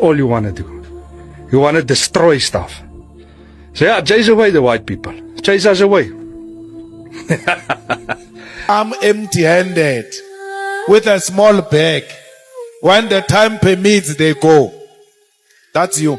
All you want to do. You want to destroy stuff. So yeah, chase away the white people. Chase us away. I'm empty-handed with a small bag. When the time permits, they go. That's you.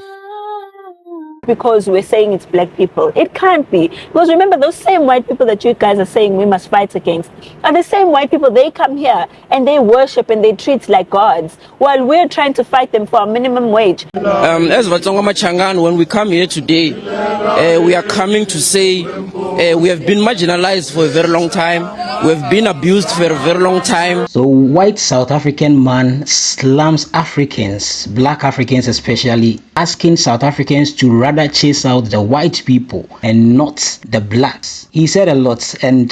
Because we're saying it's black people. It can't be. Because remember, those same white people that you guys are saying we must fight against are the same white people. They come here and they worship and they treat like gods while we're trying to fight them for a minimum wage. As Tsonga Machangan, when we come here today, we are coming to say we have been marginalized for a very long time. We have been abused for a very long time. So white South African man slams Africans, black Africans especially, asking South Africans to rather chase out the white people and not the blacks. He said a lot and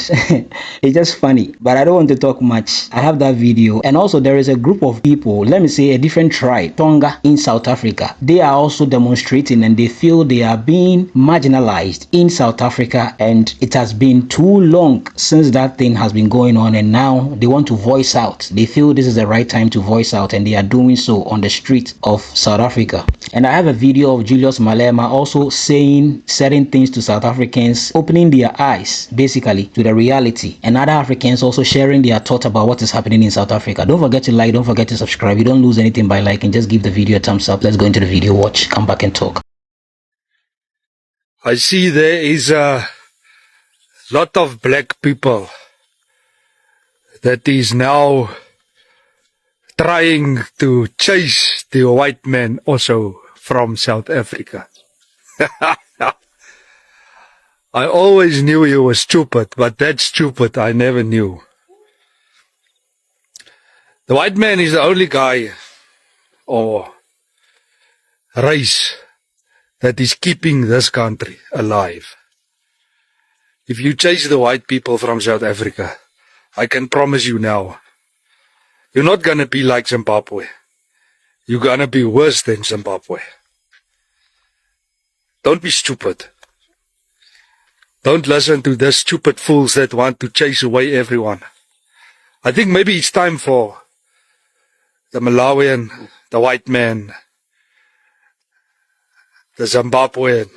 it's just funny, but I don't want to talk much. I have that video. And also there is a group of people, let me say a different tribe, Tsonga in South Africa. They are also demonstrating and they feel they are being marginalized in South Africa, and it has been too long since that thing has been going on, and now they want to voice out. They feel this is the right time to voice out, and they are doing so on the street of South Africa. And I have a video of Julius Malema also saying certain things to South Africans, opening their eyes basically to the reality, and other Africans also sharing their thoughts about what is happening in South Africa. Don't forget to like, don't forget to subscribe. You don't lose anything by liking. Just give the video a thumbs up. Let's go into the video, watch, come back and talk. I see there is a lot of black people that is now trying to chase the white man also from South Africa. I always knew you were stupid, but that stupid I never knew. The white man is the only guy or race that is keeping this country alive. If you chase the white people from South Africa, I can promise you now, you're not gonna be like Zimbabwe. You're gonna be worse than Zimbabwe. Don't be stupid. Don't listen to the stupid fools that want to chase away everyone. I think maybe it's time for the Malawian, the white man, the Zimbabwean,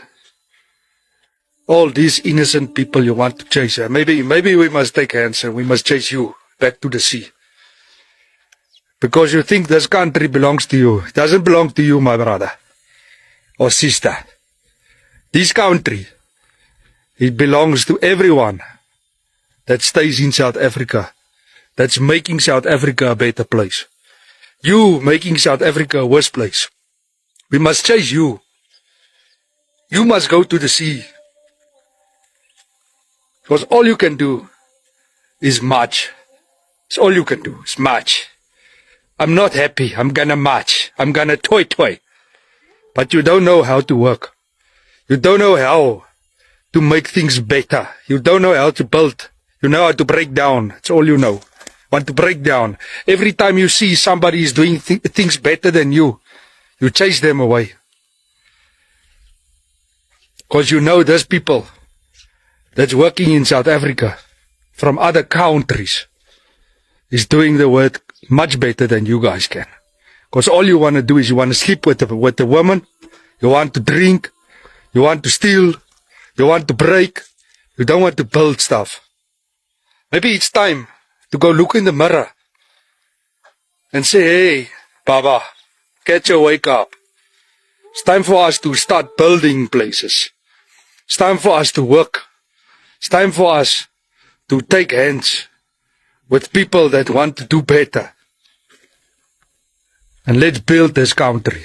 all these innocent people you want to chase. Maybe we must take hands and we must chase you back to the sea. Because you think this country belongs to you. It doesn't belong to you, my brother or sister. This country, it belongs to everyone that stays in South Africa, that's making South Africa a better place. You making South Africa a worse place. We must chase you. You must go to the sea. Because all you can do is march. It's all you can do is march. I'm not happy. I'm gonna march. I'm gonna toy. But you don't know how to work. You don't know how to make things better. You don't know how to build. You know how to break down. That's all you know. Want to break down. Every time you see somebody is doing things better than you chase them away. Because you know there's people that's working in South Africa from other countries is doing the work much better than you guys can. Because all you want to do is you want to sleep with the woman, you want to drink, you want to steal, you want to break, you don't want to build stuff. Maybe it's time to go look in the mirror and say, hey, Baba, catch your wake up. It's time for us to start building places. It's time for us to work. It's time for us to take hands with people that want to do better. And let's build this country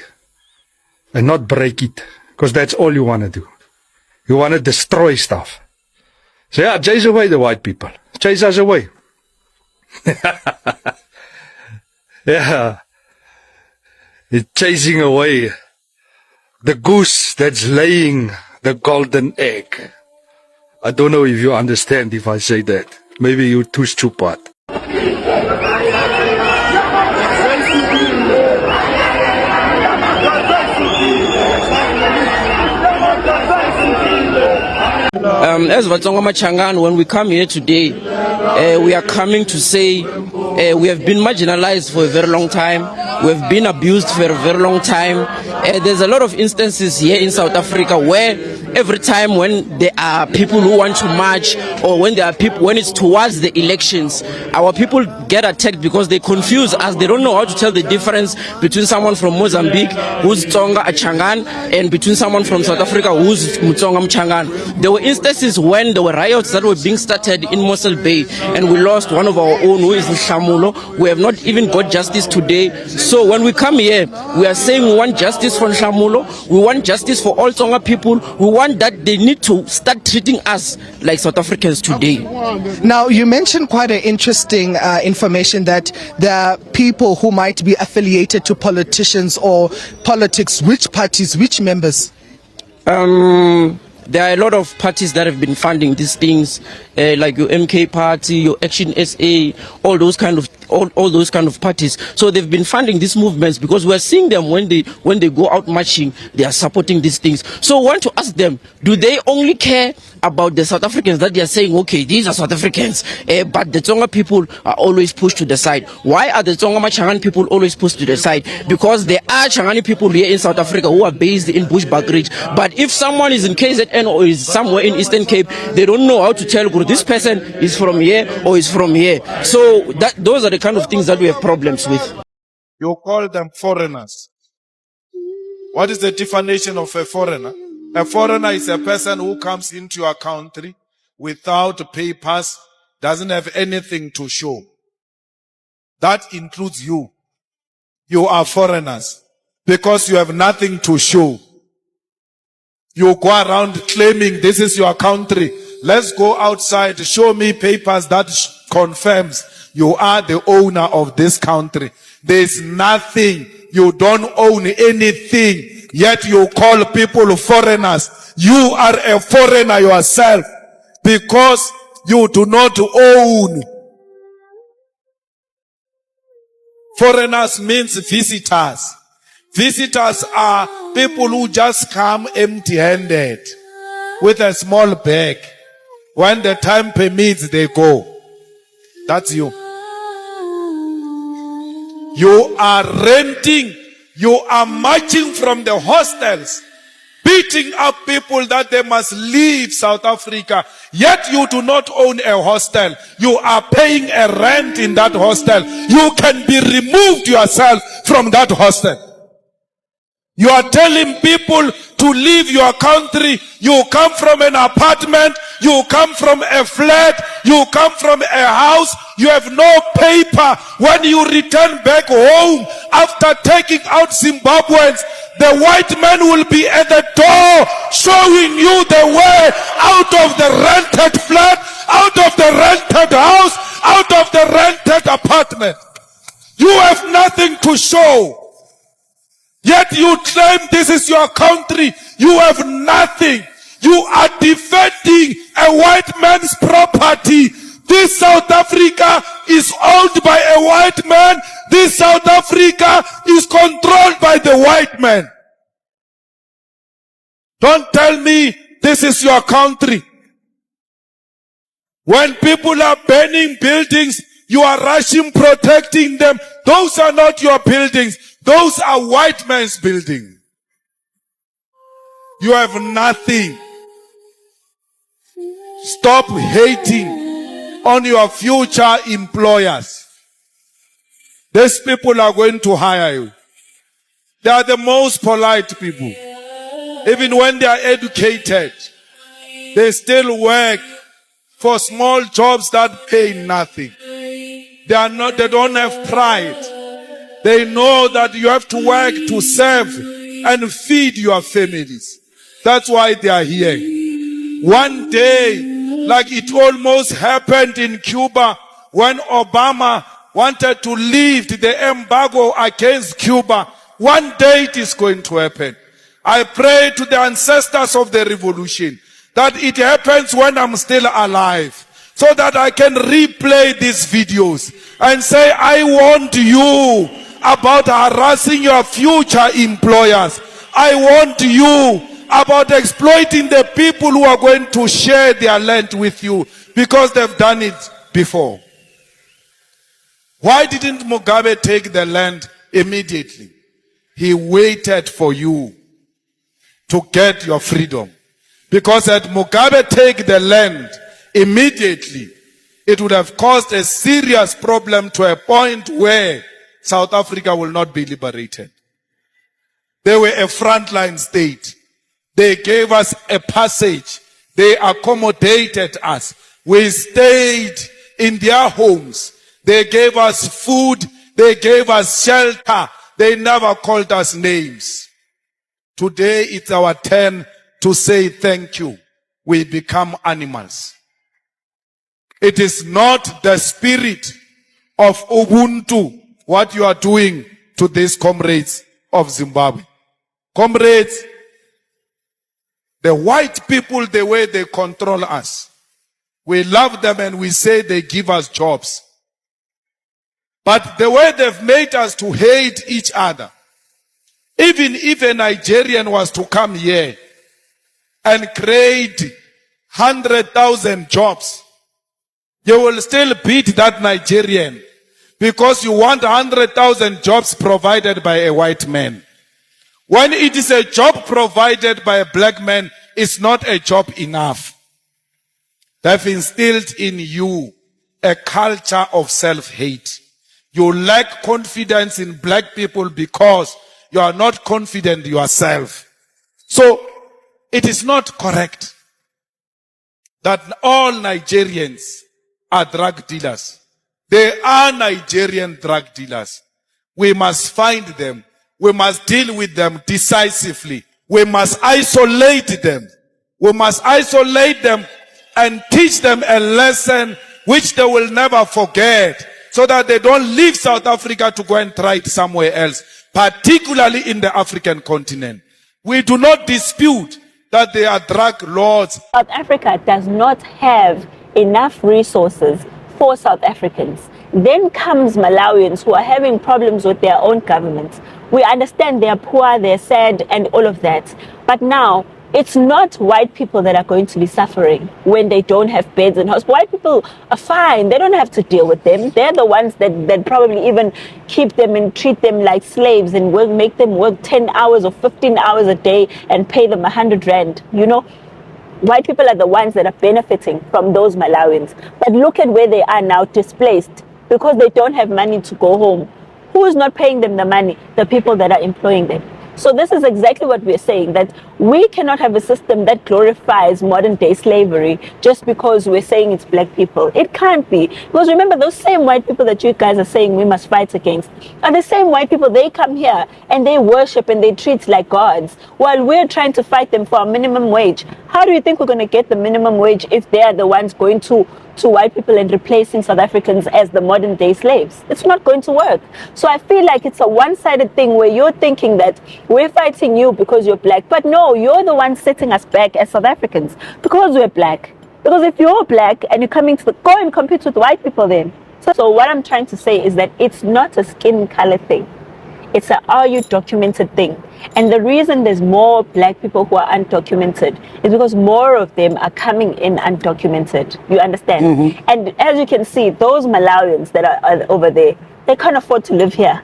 and not break it, because that's all you want to do. You want to destroy stuff. So yeah, chase away the white people. Chase us away. Yeah. It's chasing away the goose that's laying the golden egg. I don't know if you understand if I say that. Maybe you're too stupid. As Tsonga Machangan, when we come here today, we are coming to say we have been marginalized for a very long time. We have been abused for a very long time. There's a lot of instances here in South Africa where every time when there are people who want to march, or when there are people, when it's towards the elections, our people get attacked because they confuse us. They don't know how to tell the difference between someone from Mozambique who's Tsonga Achangan and between someone from South Africa who's Tsonga Mchangan. There were instances when there were riots that were being started in Mossel Bay, and we lost one of our own who is Nshamulo. We have not even got justice today. So when we come here, we are saying we want justice for Nshamulo, we want justice for all Tsonga people, we want that they need to start treating us like South Africans today. Now, you mentioned quite an interesting information that there are people who might be affiliated to politicians or politics. Which parties, which members? There are a lot of parties that have been funding these things, like your MK party, your Action SA, all those kind of parties. So they've been funding these movements because we are seeing them when they go out marching, they are supporting these things. So I want to ask them, do they only care about the South Africans that they are saying, okay, these are South Africans, but the Tsonga people are always pushed to the side? Why are the Tsonga Machangan people always pushed to the side? Because there are Changani people here in South Africa who are based in Bushbuckridge. But if someone is in KZN or is somewhere in Eastern Cape, they don't know how to tell this person is from here or is from here. So those are the kind of things that we have problems with. You call them foreigners. What is the definition of a foreigner? A foreigner is a person who comes into your country without papers, doesn't have anything to show. That includes you. You are foreigners because you have nothing to show. You go around claiming this is your country. Let's go outside. Show me papers that confirms you are the owner of this country. There's nothing. You don't own anything. Yet you call people foreigners. You are a foreigner yourself because you do not own. Foreigners means visitors. Visitors are people who just come empty-handed with a small bag. When the time permits, they go. That's you. You are renting. You are marching from the hostels, beating up people that they must leave South Africa. Yet you do not own a hostel. You are paying a rent in that hostel. You can be removed yourself from that hostel. You are telling people to leave your country. You come from an apartment. You come from a flat. You come from a house. You have no paper. When you return back home after taking out Zimbabweans, the white man will be at the door showing you the way out of the rented flat, out of the rented house, out of the rented apartment. You have nothing to show. Yet you claim this is your country. You have nothing. You are defending a white man's property. This South Africa is owned by a white man. This South Africa is controlled by the white man. Don't tell me this is your country. When people are burning buildings, you are rushing protecting them. Those are not your buildings. Those are white man's buildings. You have nothing. Stop hating on your future employers. These people are going to hire you. They are the most polite people. Even when they are educated, they still work for small jobs that pay nothing. They don't have pride. They know that you have to work to serve and feed your families. That's why they are here. One day, like it almost happened in Cuba when Obama wanted to lift the embargo against Cuba. One day it is going to happen. I pray to the ancestors of the revolution that it happens when I'm still alive, so that I can replay these videos and say, I warned you about harassing your future employers. I warned you about exploiting the people who are going to share their land with you because they've done it before. Why didn't Mugabe take the land immediately? He waited for you to get your freedom. Because had Mugabe take the land immediately, it would have caused a serious problem to a point where South Africa will not be liberated. They were a frontline state. They gave us a passage. They accommodated us. We stayed in their homes. They gave us food. They gave us shelter. They never called us names. Today it's our turn to say thank you. We become animals. It is not the spirit of Ubuntu what you are doing to these comrades of Zimbabwe. Comrades, the white people, the way they control us, we love them and we say they give us jobs. But the way they've made us to hate each other, even if a Nigerian was to come here and create 100,000 jobs, you will still beat that Nigerian because you want 100,000 jobs provided by a white man. When it is a job provided by a black man, it's not a job enough. They've instilled in you a culture of self-hate. You lack confidence in black people because you are not confident yourself. So, it is not correct that all Nigerians are drug dealers. They are Nigerian drug dealers. We must find them. We must deal with them decisively. We must isolate them. We must isolate them and teach them a lesson which they will never forget, so that they don't leave South Africa to go and try it somewhere else, particularly in the African continent. We do not dispute that they are drug lords. South Africa does not have enough resources for South Africans. Then comes Malawians who are having problems with their own governments. We understand they are poor, they're sad, and all of that. But now, it's not white people that are going to be suffering when they don't have beds in hospitals. White people are fine. They don't have to deal with them. They're the ones that probably even keep them and treat them like slaves and will make them work 10 hours or 15 hours a day and pay them 100 rand. You know, white people are the ones that are benefiting from those Malawians. But look at where they are now, displaced because they don't have money to go home. Who is not paying them the money? The people that are employing them. So this is exactly what we're saying, that we cannot have a system that glorifies modern day slavery just because we're saying it's black people. It can't be. Because remember, those same white people that you guys are saying we must fight against are the same white people. They come here and they worship and they treat like gods while we're trying to fight them for a minimum wage. How do you think we're going to get the minimum wage if they are the ones going to white people and replacing South Africans as the modern day slaves? It's not going to work. So I feel like it's a one-sided thing where you're thinking that we're fighting you because you're black. But no, you're the one setting us back as South Africans because we're black. Because if you're black and you're coming to go and compete with white people then. So what I'm trying to say is that it's not a skin color thing. It's a are you documented thing. And the reason there's more black people who are undocumented is because more of them are coming in undocumented. You understand? Mm-hmm. And as you can see, those Malawians that are over there, they can't afford to live here.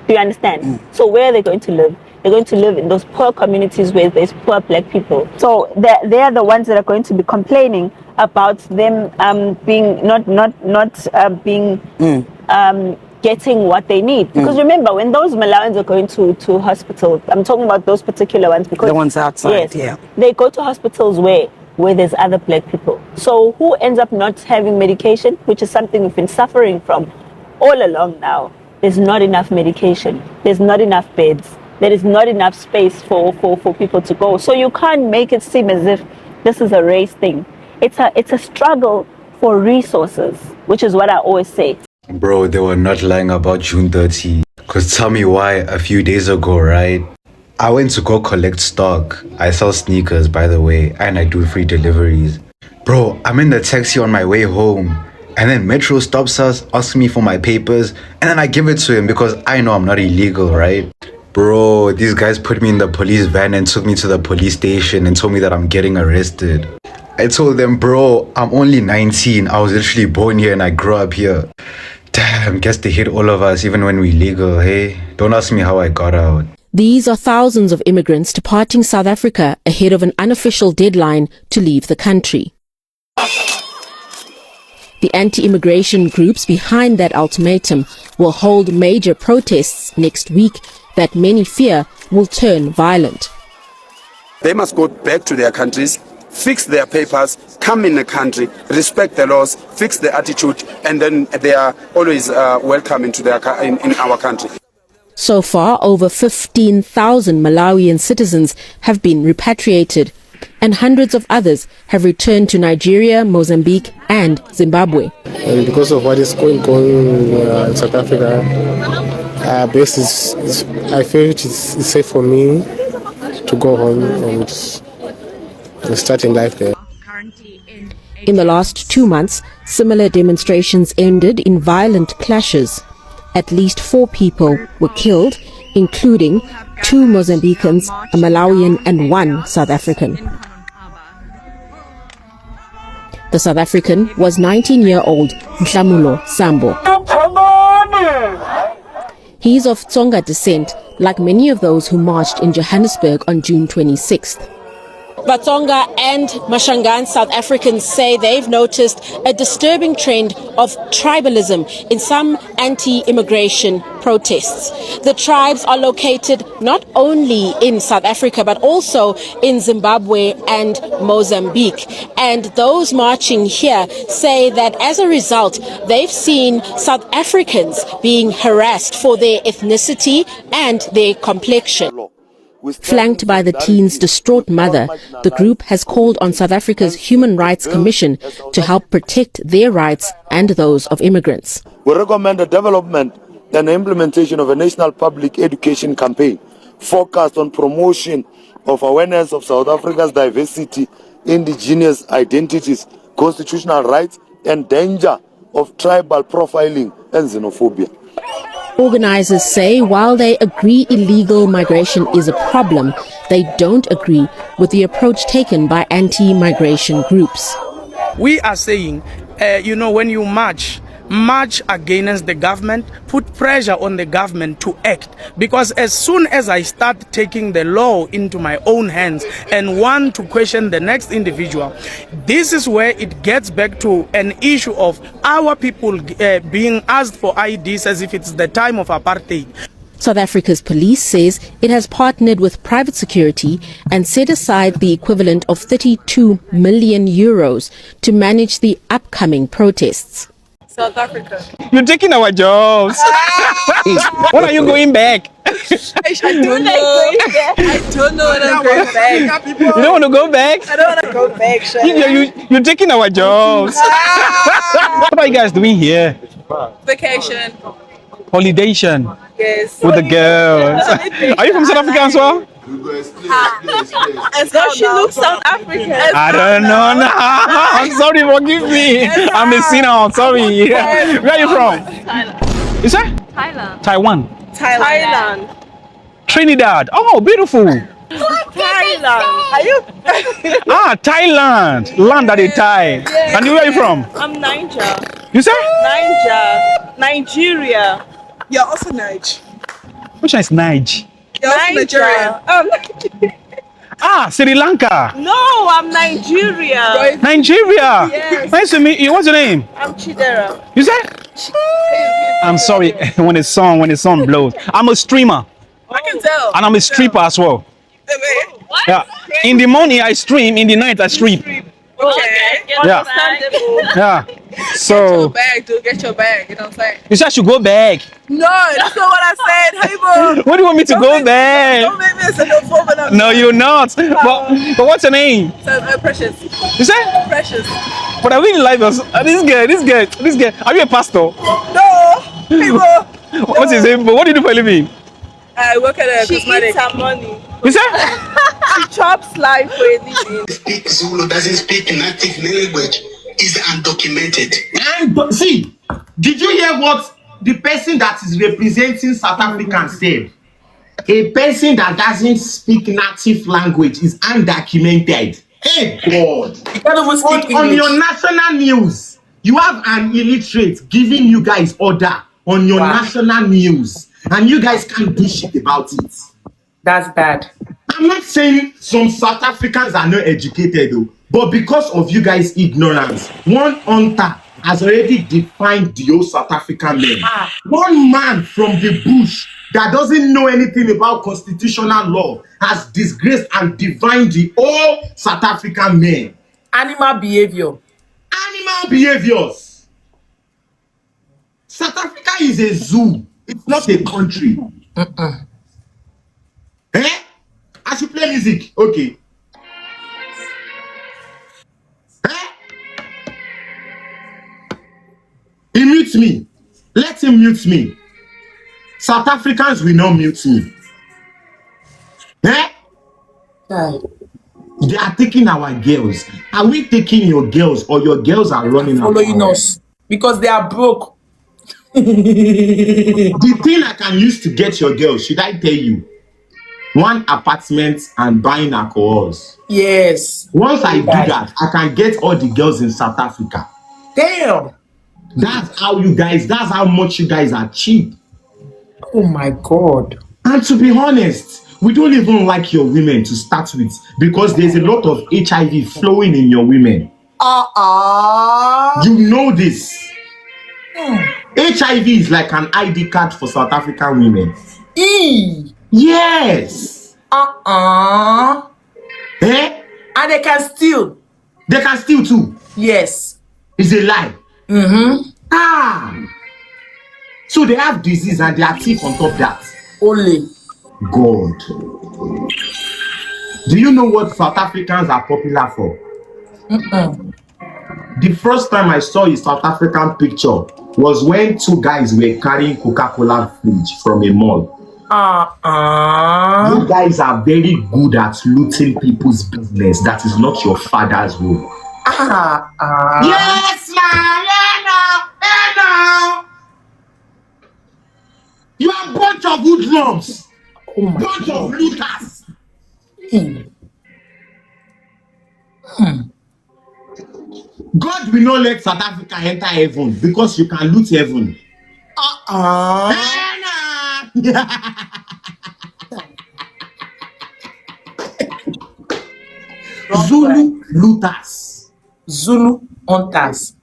Do you understand? Mm. So where are they going to live? They're going to live in those poor communities where there's poor black people. So they're the ones that are going to be complaining about them being getting what they need. Because remember, when those Malawians are going to hospitals, I'm talking about those particular ones because the ones outside, yes, they go to hospitals where there's other black people. So who ends up not having medication, which is something we've been suffering from all along now. There's not enough medication. There's not enough beds. There is not enough space for people to go. So you can't make it seem as if this is a race thing. It's a struggle for resources, which is what I always say. Bro, they were not lying about June 30. Cause tell me why, a few days ago, right? I went to go collect stock. I sell sneakers, by the way, and I do free deliveries. Bro, I'm in the taxi on my way home. And then Metro stops us, asks me for my papers, and then I give it to him because I know I'm not illegal, right? Bro, these guys put me in the police van and took me to the police station and told me that I'm getting arrested. I told them, bro, I'm only 19. I was literally born here and I grew up here. Damn, guess they hate all of us even when we're legal, hey? Don't ask me how I got out. These are thousands of immigrants departing South Africa ahead of an unofficial deadline to leave the country. The anti-immigration groups behind that ultimatum will hold major protests next week that many fear will turn violent. They must go back to their countries, fix their papers, come in the country, respect the laws, fix the attitude, and then they are always welcome into in our country. So far, over 15,000 Malawian citizens have been repatriated, and hundreds of others have returned to Nigeria, Mozambique, and Zimbabwe. And because of what is going on in South Africa, I feel it is safe for me to go home and start in life there. In the last 2 months, similar demonstrations ended in violent clashes. At least 4 people were killed, including 2 Mozambicans, a Malawian and 1 South African. The South African was 19-year-old Mhlamulo Sambo. He is of Tsonga descent, like many of those who marched in Johannesburg on June 26th. Tsonga and Mashangan South Africans say they've noticed a disturbing trend of tribalism in some anti-immigration protests. The tribes are located not only in South Africa but also in Zimbabwe and Mozambique. And those marching here say that as a result, they've seen South Africans being harassed for their ethnicity and their complexion. Flanked by the teen's distraught mother, the group has called on South Africa's Human Rights Commission to help protect their rights and those of immigrants. We recommend the development and implementation of a national public education campaign focused on promotion of awareness of South Africa's diversity, indigenous identities, constitutional rights, and danger of tribal profiling and xenophobia. Organizers say while they agree illegal migration is a problem, they don't agree with the approach taken by anti-migration groups. We are saying, when you march against the government, put pressure on the government to act. Because as soon as I start taking the law into my own hands and want to question the next individual, this is where it gets back to an issue of our people being asked for IDs as if it's the time of apartheid. South Africa's police says it has partnered with private security and set aside the equivalent of 32 million euros to manage the upcoming protests. South Africa. You're taking our jobs. When are you going back? I don't know. I don't know when I'm going back. You don't want to go back? I don't want to go back. You're taking our jobs. What are you guys doing here? Vacation. Holidation. Yes. With the girls. Are you from South Africa as well? As though she looks South African. I don't know now. I'm sorry, forgive me. I'm a sinner. I'm sorry. Where are you from? Thailand. Is that? Thailand. Taiwan. Thailand. Trinidad. Oh, beautiful. Thailand. Are you? Thailand. Land that they Thai. Yes. And where are you from? I'm Niger. You say? Nigeria. You're also Niger. Which one is Niger? You're also Nigerian. Sri Lanka. No, I'm Nigeria. Nigeria. Yes. Nice to meet you. What's your name? I'm Chidera. You say? I'm sorry when the sun blows. I'm a streamer. I can tell. And I'm a stripper as well. What? Yeah. In the morning I stream, in the night I strip. Okay. Yeah. Yeah. So. Get your bag, dude. Get your bag. You know what I'm saying? You said I should go back. No, that's not what I said. Hey, bro. What do you want me to go back? Don't make me a xenophobe. No, you're not. But what's your name? Precious. You said? Precious. But I really like this. This girl. Are you a pastor? No. Hey, bro. What's his name? What do you do for a living? I work at a cosmetic. She eats her money. You said? She chops life for a living. Speak Zulu, doesn't speak native language, is undocumented. And see, did you hear what the person that is representing South Africa said? A person that doesn't speak native language is undocumented. Hey God! On your national news, you have an illiterate giving you guys order on your national news, and you guys can't do shit about it. That's bad. I'm not saying some South Africans are not educated though, but because of you guys' ignorance, one hunter has already defined the whole South African men. One man from the bush that doesn't know anything about constitutional law has disgraced and defined the whole South African men. Animal behavior. Animal behaviors. South Africa is a zoo. It's not a country. Eh? I should play music. Okay. He mutes me. Let him mute me. South Africans will not mute me. Eh? They are taking our girls. Are we taking your girls, or your girls are running following us because they are broke? The thing I can use to get your girls, should I tell you? One apartment and buying alcohols. Yes. Once I do that, I can get all the girls in South Africa. Damn. That's how much you guys are cheap. Oh my God. And to be honest, we don't even like your women to start with because there's a lot of HIV flowing in your women. You know this. HIV is like an ID card for South African women. Yes. Eh? And they can steal. They can steal too. Yes. It's a lie. So they have disease and they are thief on top of that. Only. God. Do you know what South Africans are popular for? The first time I saw a South African picture was when two guys were carrying Coca-Cola fridge from a mall. You guys are very good at looting people's business. That is not your father's role. Yes, man. You are a bunch of hoodlums. Bunch of looters. God will not let South Africa enter heaven because you can loot heaven. Zulu looters. Zulu hunters.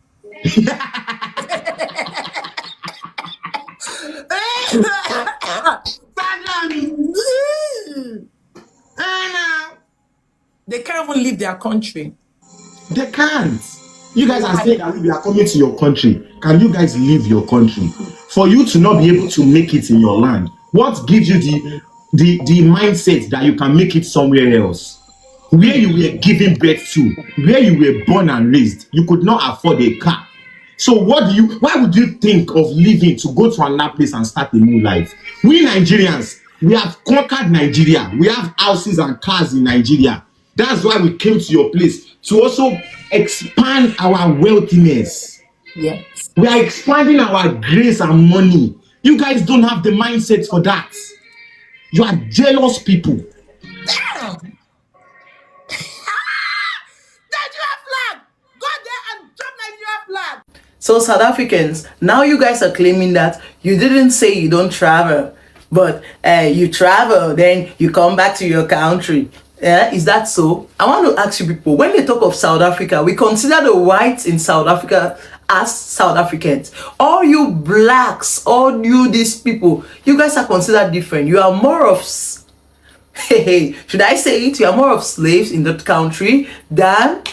They can't even leave their country. They can't. You guys are saying that we are coming to your country. Can you guys leave your country? For you to not be able to make it in your land, what gives you the mindset that you can make it somewhere else? Where you were given birth to, where you were born and raised, you could not afford a car. So why would you think of leaving to go to another place and start a new life? We Nigerians, we have conquered Nigeria. We have houses and cars in Nigeria. That's why we came to your place to also expand our wealthiness. Yes. We are expanding our grace and money. You guys don't have the mindset for that. You are jealous people. Damn. So South Africans, now you guys are claiming that you didn't say you don't travel, but you travel, then you come back to your country. Is that so? I want to ask you people, when they talk of South Africa, we consider the whites in South Africa as South Africans. All you blacks, all you these people, you guys are considered different. You are more of, should I say it? You are more of slaves in that country than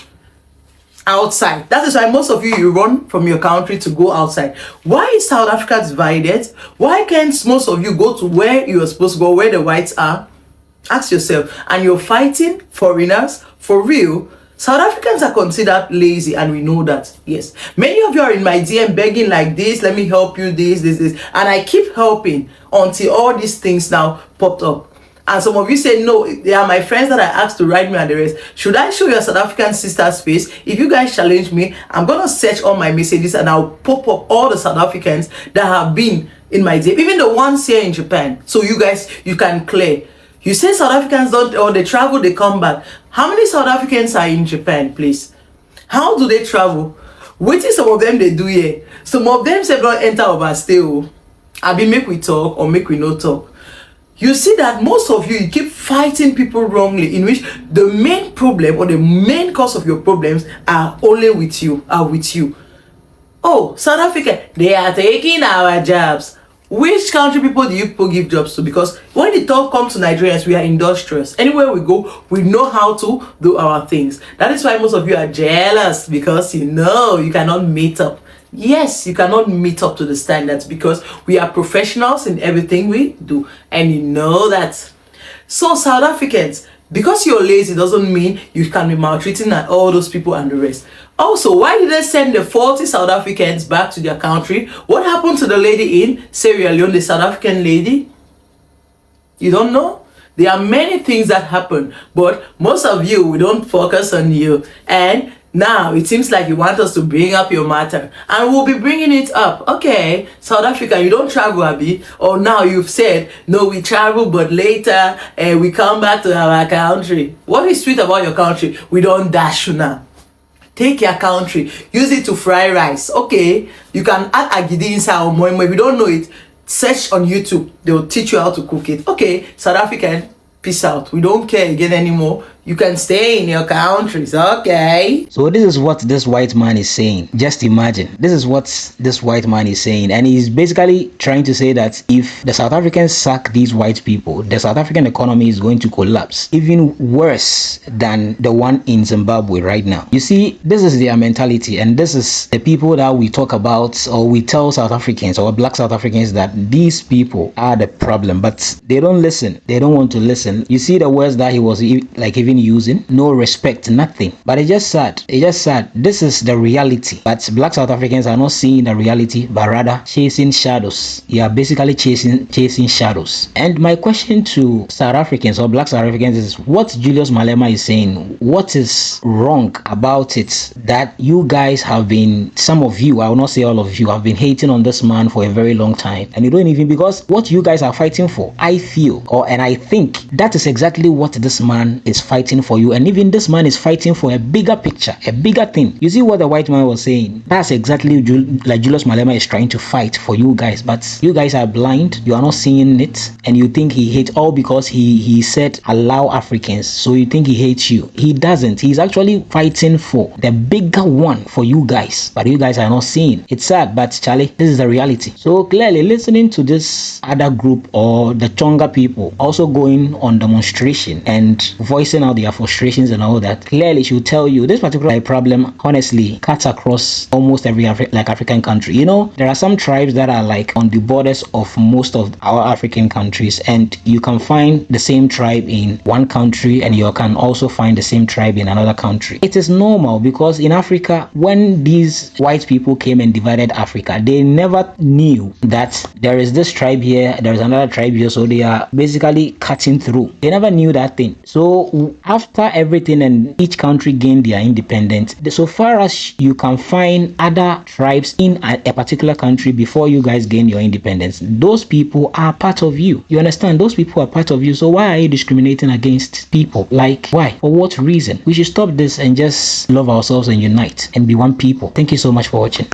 outside. That is why most of you run from your country to go outside. Why is South Africa divided? Why can't most of you go to where you are supposed to go, where the whites are? Ask yourself. And you're fighting foreigners for real. South Africans are considered lazy, and we know that. Yes, many of you are in my DM begging like this, let me help you, this, and I keep helping until all these things now popped up. And some of you say, no, they are my friends that I asked to write me and the rest. Should I show your South African sister's face? If you guys challenge me, I'm going to search all my messages and I'll pop up all the South Africans that have been in my day, even the ones here in Japan. So you guys, you can clear. You say South Africans don't, or they travel, they come back. How many South Africans are in Japan, please? How do they travel? What is some of them they do here? Some of them say don't enter overstay. I be make we talk or make we no talk. You see that most of you keep fighting people wrongly, in which the main problem or the main cause of your problems are only with you, Oh, South Africa, they are taking our jobs. Which country people do you people give jobs to? Because when the talk comes to Nigerians, we are industrious. Anywhere we go, we know how to do our things. That is why most of you are jealous, because you know you cannot meet up. Yes, you cannot meet up to the standards because we are professionals in everything we do. And you know that. So South Africans, because you're lazy doesn't mean you can be maltreating all those people and the rest. Also, why did they send the 40 South Africans back to their country? What happened to the lady in Sierra Leone, the South African lady? You don't know? There are many things that happen, but most of you, we don't focus on you. And now it seems like you want us to bring up your matter, and we'll be bringing it up. Okay, South Africa, you don't travel, Abi, or now you've said no, we travel, but later we come back to our country. What is sweet about your country? We don't dash you now. Take your country, use it to fry rice. Okay, you can add agidi inside or moimo. If you don't know it, search on YouTube. They'll teach you how to cook it. Okay, South African, peace out. We don't care again anymore. You can stay in your countries, okay? So this is what this white man is saying. Just imagine. This is what this white man is saying. And he's basically trying to say that if the South Africans sack these white people, the South African economy is going to collapse. Even worse than the one in Zimbabwe right now. You see, this is their mentality. And this is the people that we talk about, or we tell South Africans or black South Africans that these people are the problem. But they don't listen. They don't want to listen. You see the words that he was like even using, no respect, nothing. But it's just sad. This is the reality. But black South Africans are not seeing the reality, but rather chasing shadows. You are basically chasing shadows. And my question to South Africans or black South Africans is, what Julius Malema is saying, what is wrong about it that you guys have been, some of you, I will not say all of you, have been hating on this man for a very long time, and you don't even, because what you guys are fighting for, I feel, and I think that is exactly what this man is fighting for you. And even this man is fighting for a bigger picture, a bigger thing. You see what the white man was saying? That's exactly like Julius Malema is trying to fight for you guys. But you guys are blind, you are not seeing it, and you think he hates all because he said allow Africans, so you think he hates you. He doesn't. He's actually fighting for the bigger one for you guys, but you guys are not seeing. It's sad, but Charlie, this is the reality. So clearly, listening to this other group or the Tsonga people also going on demonstration and voicing out their frustrations and all that, clearly should tell you this particular problem honestly cuts across almost every African country. You know, there are some tribes that are like on the borders of most of our African countries, and you can find the same tribe in one country and you can also find the same tribe in another country. It is normal because in Africa, when these white people came and divided Africa, they never knew that there is this tribe here, there is another tribe here, so they are basically cutting through. They never knew that thing. So after everything and each country gained their independence, so far as you can find other tribes in a particular country before you guys gain your independence, those people are part of you. You understand? Those people are part of you. So why are you discriminating against people? Like, why? For what reason? We should stop this and just love ourselves and unite and be one people. Thank you so much for watching.